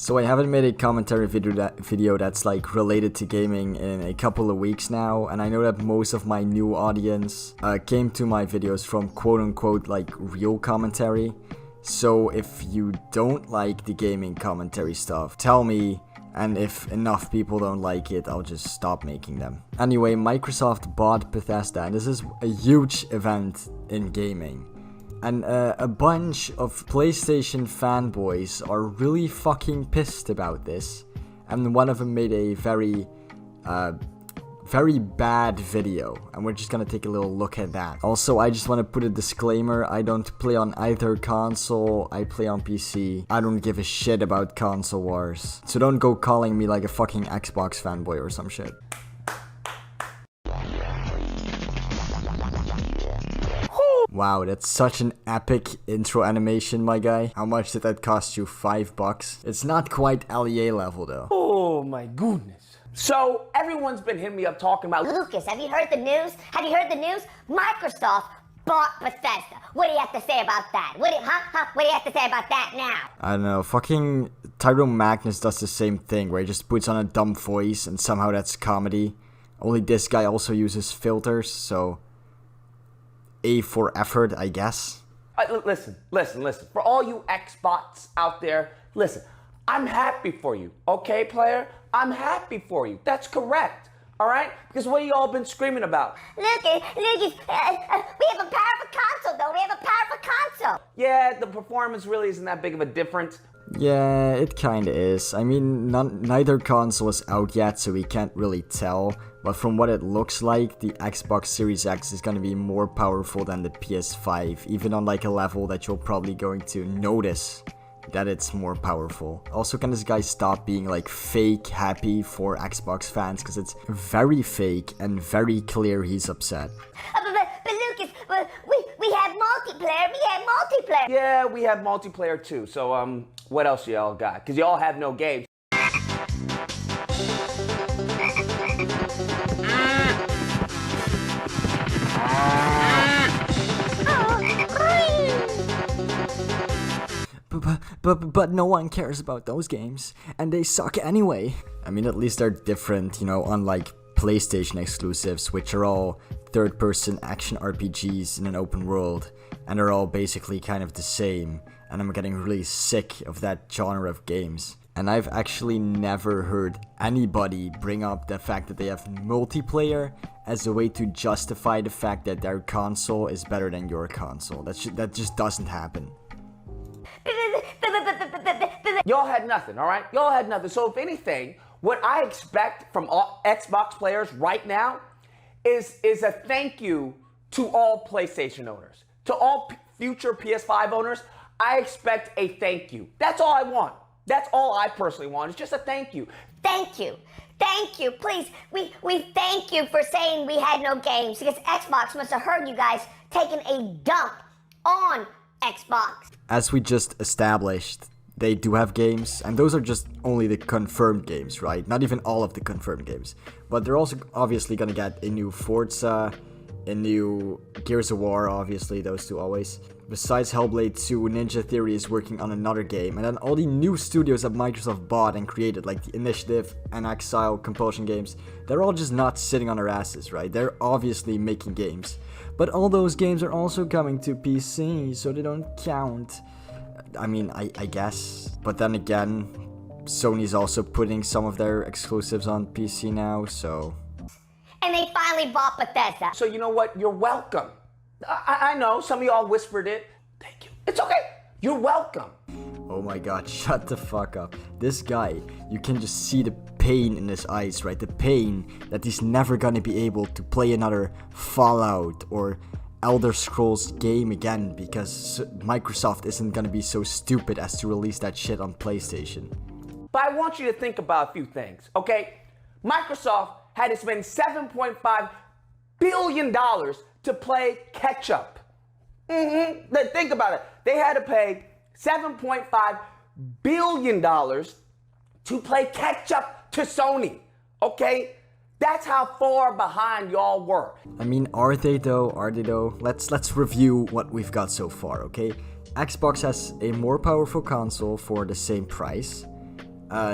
So I haven't made a commentary video that's like related to gaming in a couple of weeks now, and I know that most of my new audience came to my videos from quote-unquote like real commentary. So if you don't like the gaming commentary stuff, tell me, and if enough people don't like it, I'll just stop making them. Anyway, Microsoft bought Bethesda, and this is a huge event in gaming. And a bunch of PlayStation fanboys are really fucking pissed about this. And one of them made a very bad video. And we're just gonna take a little look at that. Also, I just want to put a disclaimer. I don't play on either console. I play on PC. I don't give a shit about console wars. So don't go calling me like a fucking Xbox fanboy or some shit. Wow, that's such an epic intro animation, my guy. How much did that cost you? $5? It's not quite LEA level, though. Oh my goodness. So, everyone's been hitting me up talking about, Lucas, have you heard the news? Have you heard the news? Microsoft bought Bethesda. What do you have to say about that? What do you have to say about that now? I don't know, fucking Tyrone Magnus does the same thing, where he just puts on a dumb voice, and somehow that's comedy. Only this guy also uses filters, so... A for effort, I guess. Listen. For all you Xbox out there, listen. I'm happy for you, okay, player? I'm happy for you. That's correct, all right? Because what have you all been screaming about? Lucas, we have a powerful console, though. We have a powerful console. Yeah, the performance really isn't that big of a difference. Yeah, it kinda is. I mean, neither console is out yet, so we can't really tell. But from what it looks like, the Xbox Series X is gonna be more powerful than the PS5, even on like a level that you're probably going to notice that it's more powerful. Also, can this guy stop being like fake happy for Xbox fans, because it's very fake and very clear he's upset. But Lucas, we have multiplayer. Yeah, we have multiplayer too. So, what else y'all got? Because y'all have no games. But no one cares about those games, and they suck anyway. I mean, at least they're different, you know, unlike PlayStation exclusives, which are all third-person action RPGs in an open world, and they're all basically kind of the same, and I'm getting really sick of that genre of games. And I've actually never heard anybody bring up the fact that they have multiplayer as a way to justify the fact that their console is better than your console. That just doesn't happen. Y'all had nothing, all right? Y'all had nothing. So if anything, what I expect from all Xbox players right now is a thank you to all PlayStation owners. To all future PS5 owners, I expect a thank you. That's all I want. That's all I personally want. It's just a thank you. Thank you. Please, we thank you for saying we had no games, because Xbox must have heard you guys taking a dump on Xbox. As we just established, they do have games, and those are just only the confirmed games, right? Not even all of the confirmed games. But they're also obviously gonna get a new Forza, a new Gears of War, obviously, those two always. Besides Hellblade 2, Ninja Theory is working on another game, and then all the new studios that Microsoft bought and created, like the Initiative and Exile, Compulsion games, they're all just not sitting on their asses, right? They're obviously making games. But all those games are also coming to PC, so they don't count. I mean, I guess. But then again, Sony's also putting some of their exclusives on PC now, so... And they finally bought Bethesda. So you know what? You're welcome. I know, some of y'all whispered it. Thank you. It's okay. You're welcome. Oh my god, shut the fuck up. This guy, you can just see the pain in his eyes, right? The pain that he's never gonna be able to play another Fallout or Elder Scrolls game again, because Microsoft isn't gonna be so stupid as to release that shit on PlayStation. But I want you to think about a few things, okay? Microsoft had to spend $7.5 billion to play catch-up. Think about it. They had to pay $7.5 billion to play catch-up to Sony, okay? That's how far behind y'all were. I mean, are they though? Let's review what we've got so far, okay? Xbox has a more powerful console for the same price.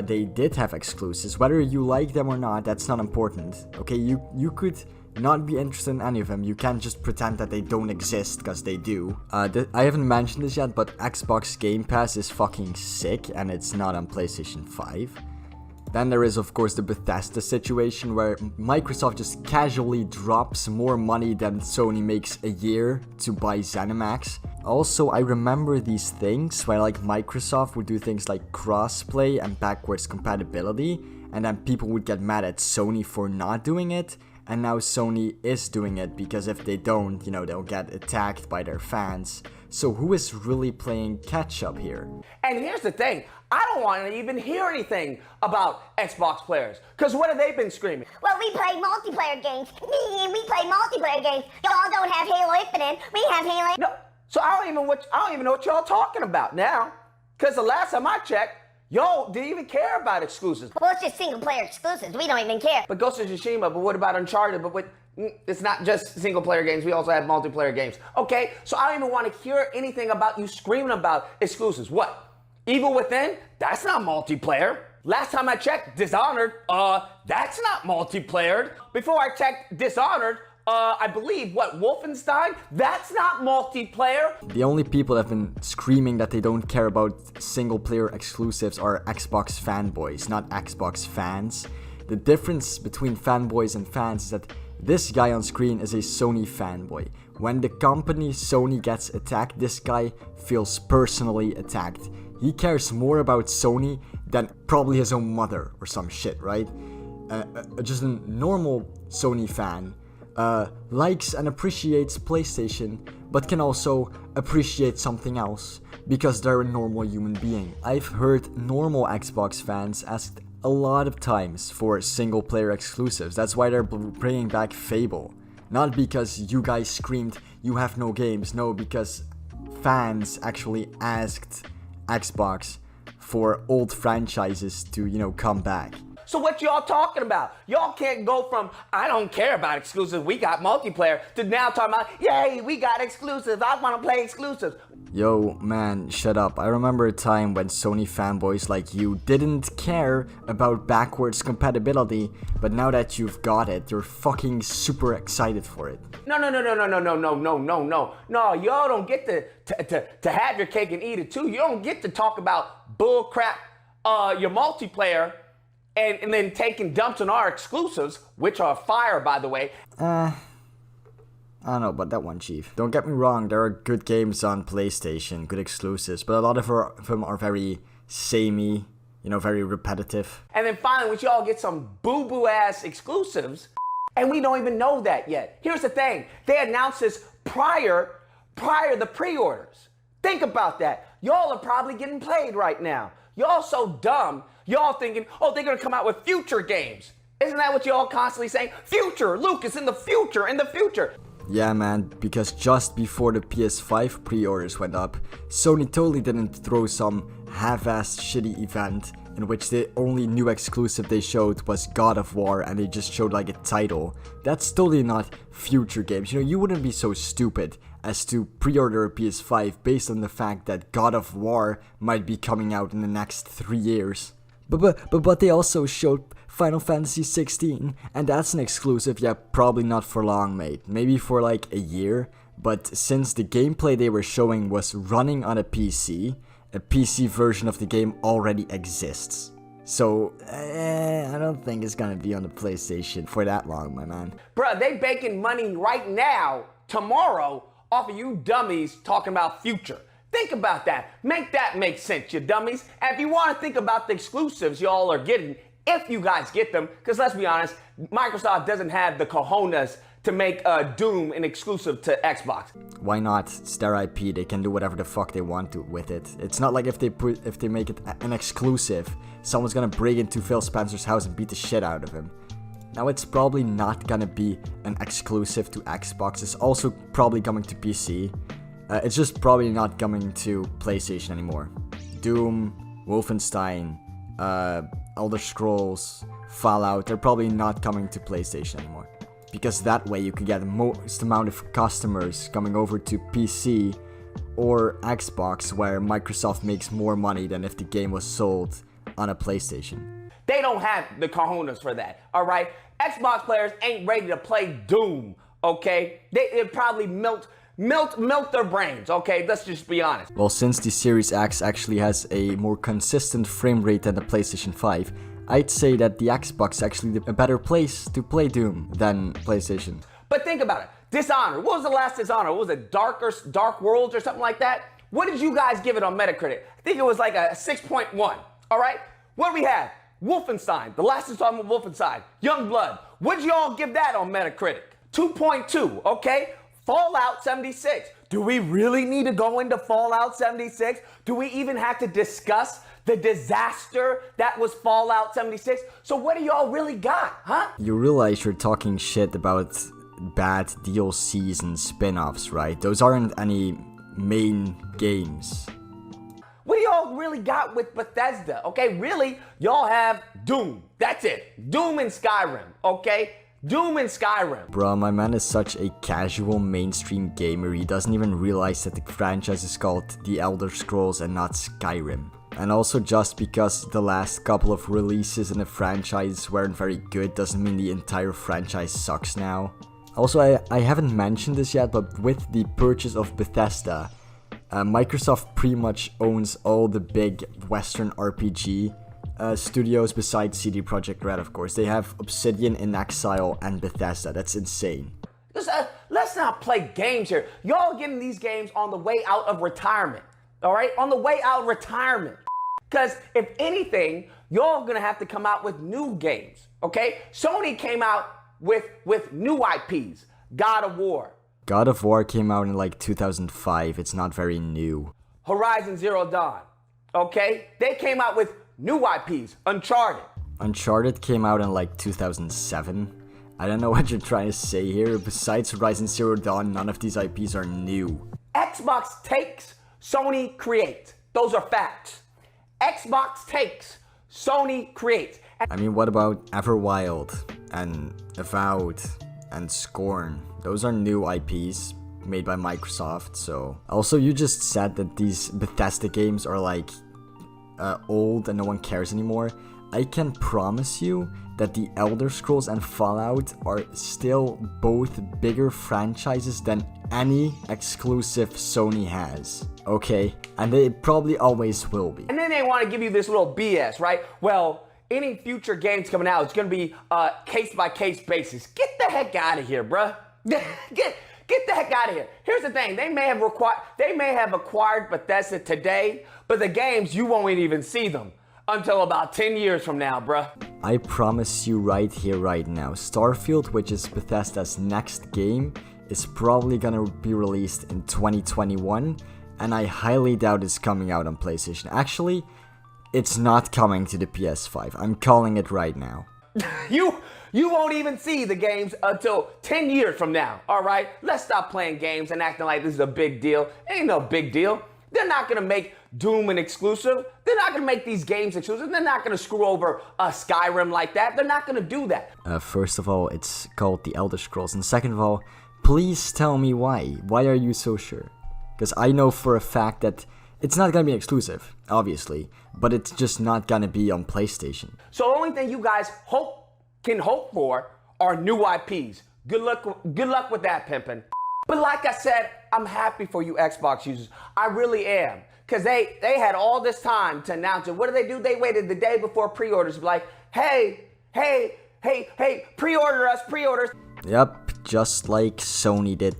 they did have exclusives. Whether you like them or not, that's not important. Okay, you could not be interested in any of them. You can't just pretend that they don't exist, because they do. I haven't mentioned this yet, but Xbox Game Pass is fucking sick, and it's not on PlayStation 5. Then there is, of course, the Bethesda situation, where Microsoft just casually drops more money than Sony makes a year to buy ZeniMax. Also, I remember these things where like Microsoft would do things like crossplay and backwards compatibility, and then people would get mad at Sony for not doing it. And now Sony is doing it, because if they don't, you know, they'll get attacked by their fans. So who is really playing catch up here? And here's the thing, I don't want to even hear anything about Xbox players, because what have they been screaming? Well, we play multiplayer games. We play multiplayer games. Y'all don't have Halo Infinite. We have Halo. No, so I don't even know what y'all talking about now, because the last time I checked, y'all didn't even care about exclusives. Well, it's just single player exclusives. We don't even care. But Ghost of Tsushima, but what about Uncharted? It's not just single player games, we also have multiplayer games. Okay, so I don't even want to hear anything about you screaming about exclusives. What? Evil Within? That's not multiplayer. Last time I checked, Dishonored, that's not multiplayer. Before I checked Dishonored, I believe, Wolfenstein? That's not multiplayer. The only people that have been screaming that they don't care about single-player exclusives are Xbox fanboys, not Xbox fans. The difference between fanboys and fans is that this guy on screen is a Sony fanboy. When the company Sony gets attacked, this guy feels personally attacked. He cares more about Sony than probably his own mother or some shit, right? Just a normal Sony fan likes and appreciates PlayStation, but can also appreciate something else, because they're a normal human being. I've heard normal Xbox fans asked a lot of times for single player exclusives. That's why they're bringing back Fable. Not because you guys screamed you have no games, no, because fans actually asked Xbox for old franchises to, you know, come back. So what y'all talking about? Y'all can't go from, I don't care about exclusives, we got multiplayer, to now talking about, yay, we got exclusives, I want to play exclusives. Yo, man, shut up. I remember a time when Sony fanboys like you didn't care about backwards compatibility, but now that you've got it, you're fucking super excited for it. No, y'all don't get to have your cake and eat it too. You don't get to talk about bull crap, your multiplayer, and then taking dumps on our exclusives, which are fire, by the way. I don't know about that one, Chief. Don't get me wrong, there are good games on PlayStation, good exclusives, but a lot of them are very samey, you know, very repetitive. And then finally, when y'all get some boo-boo ass exclusives, and we don't even know that yet. Here's the thing, they announced this prior the pre-orders. Think about that. Y'all are probably getting played right now. Y'all so dumb. Y'all thinking, oh, they're gonna come out with future games. Isn't that what y'all constantly saying? Future, Lucas, in the future, in the future. Yeah, man, because just before the PS5 pre-orders went up, Sony totally didn't throw some half-assed shitty event in which the only new exclusive they showed was God of War, and they just showed like a title. That's totally not future games. You know, you wouldn't be so stupid as to pre-order a PS5 based on the fact that God of War might be coming out in the next 3 years. But they also showed Final Fantasy 16, and that's an exclusive, yeah, probably not for long, mate. Maybe for like a year, but since the gameplay they were showing was running on a PC version of the game already exists. So, I don't think it's gonna be on the PlayStation for that long, my man. Bruh, they baking money right now, tomorrow, off of you dummies talking about future. Think about that. Make that make sense, you dummies. And if you want to think about the exclusives y'all are getting, if you guys get them, because let's be honest, Microsoft doesn't have the cojones to make Doom an exclusive to Xbox. Why not? It's their IP. They can do whatever the fuck they want to with it. It's not like if they make it an exclusive, someone's gonna break into Phil Spencer's house and beat the shit out of him. Now it's probably not gonna be an exclusive to Xbox. It's also probably coming to PC. It's just probably not coming to PlayStation anymore. Doom, Wolfenstein, Elder Scrolls, Fallout, they're probably not coming to PlayStation anymore. Because that way you can get the most amount of customers coming over to PC or Xbox, where Microsoft makes more money than if the game was sold on a PlayStation. They don't have the cojones for that, all right? Xbox players ain't ready to play Doom, okay? They probably melt their brains, okay? Let's just be honest. Well, since the Series X actually has a more consistent frame rate than the PlayStation 5, I'd say that the Xbox is actually a better place to play Doom than PlayStation. But think about it. Dishonored. What was the last Dishonored? What was it, Dark Worlds or something like that? What did you guys give it on Metacritic? I think it was like a 6.1, all right? What do we have? Wolfenstein, the last installment of Wolfenstein, Youngblood. What did y'all give that on Metacritic? 2.2, okay? Fallout 76. Do we really need to go into Fallout 76? Do we even have to discuss the disaster that was Fallout 76? So what do y'all really got, huh? You realize you're talking shit about bad DLCs and spin-offs, right? Those aren't any main games. What do y'all really got with Bethesda? Okay, really, y'all have Doom. That's it. Doom and Skyrim, okay? Doom and Skyrim. Bro, my man is such a casual mainstream gamer, he doesn't even realize that the franchise is called The Elder Scrolls and not Skyrim. And also, just because the last couple of releases in the franchise weren't very good doesn't mean the entire franchise sucks now. Also, I haven't mentioned this yet, but with the purchase of Bethesda, Microsoft pretty much owns all the big Western RPG studios besides CD Projekt Red, of course. They have Obsidian, In Exile, and Bethesda. That's insane. Let's not play games here. Y'all getting these games on the way out of retirement, all right? On the way out of retirement. Because if anything, y'all gonna have to come out with new games, okay? Sony came out with new IPs. God of War. God of War came out in like 2005. It's not very new. Horizon Zero Dawn, okay? They came out with new IPs. Uncharted. Uncharted came out in like 2007. I don't know what you're trying to say here. Besides Horizon Zero Dawn, none of these IPs are new. Xbox takes, Sony creates. Those are facts. Xbox takes, Sony creates. I mean, what about Everwild and Avowed and Scorn? Those are new IPs made by Microsoft, so... Also, you just said that these Bethesda games are like old and no one cares anymore. I can promise you that the Elder Scrolls and Fallout are still both bigger franchises than any exclusive Sony has, okay? And they probably always will be. And then they want to give you this little BS, right? Well, any future games coming out, it's going to be case-by-case basis. Get the heck out of here, bruh. Get the heck out of here. Here's the thing. They may have acquired Bethesda today, but the games, you won't even see them until about 10 years from now, bruh. I promise you right here, right now, Starfield, which is Bethesda's next game, is probably gonna be released in 2021, and I highly doubt it's coming out on PlayStation. Actually, it's not coming to the PS5. I'm calling it right now. You won't even see the games until 10 years from now, all right? Let's stop playing games and acting like this is a big deal. It ain't no big deal. They're not going to make Doom an exclusive. They're not going to make these games exclusive. They're not going to screw over Skyrim like that. They're not going to do that. First of all, it's called The Elder Scrolls. And second of all, please tell me why. Why are you so sure? Because I know for a fact that it's not going to be exclusive, obviously. But it's just not going to be on PlayStation. So the only thing you guys can hope for are new IPs. Good luck with that, pimpin'. But like I said, I'm happy for you Xbox users. I really am. Because they had all this time to announce it. What do? They waited the day before pre-orders to be like, hey, pre-order us. Yep, just like Sony did.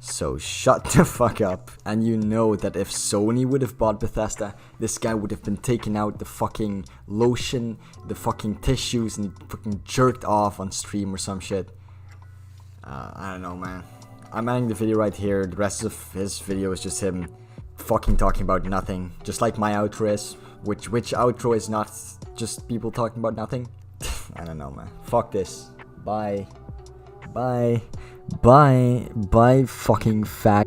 So shut the fuck up. And you know that if Sony would have bought Bethesda, this guy would have been taking out the fucking lotion, the fucking tissues, and he fucking jerked off on stream or some shit. I don't know, man. I'm ending the video right here. The rest of his video is just him fucking talking about nothing. Just like my outro is. Which outro is not just people talking about nothing? I don't know, man. Fuck this. Bye. Bye. Bye. Bye, fucking fag.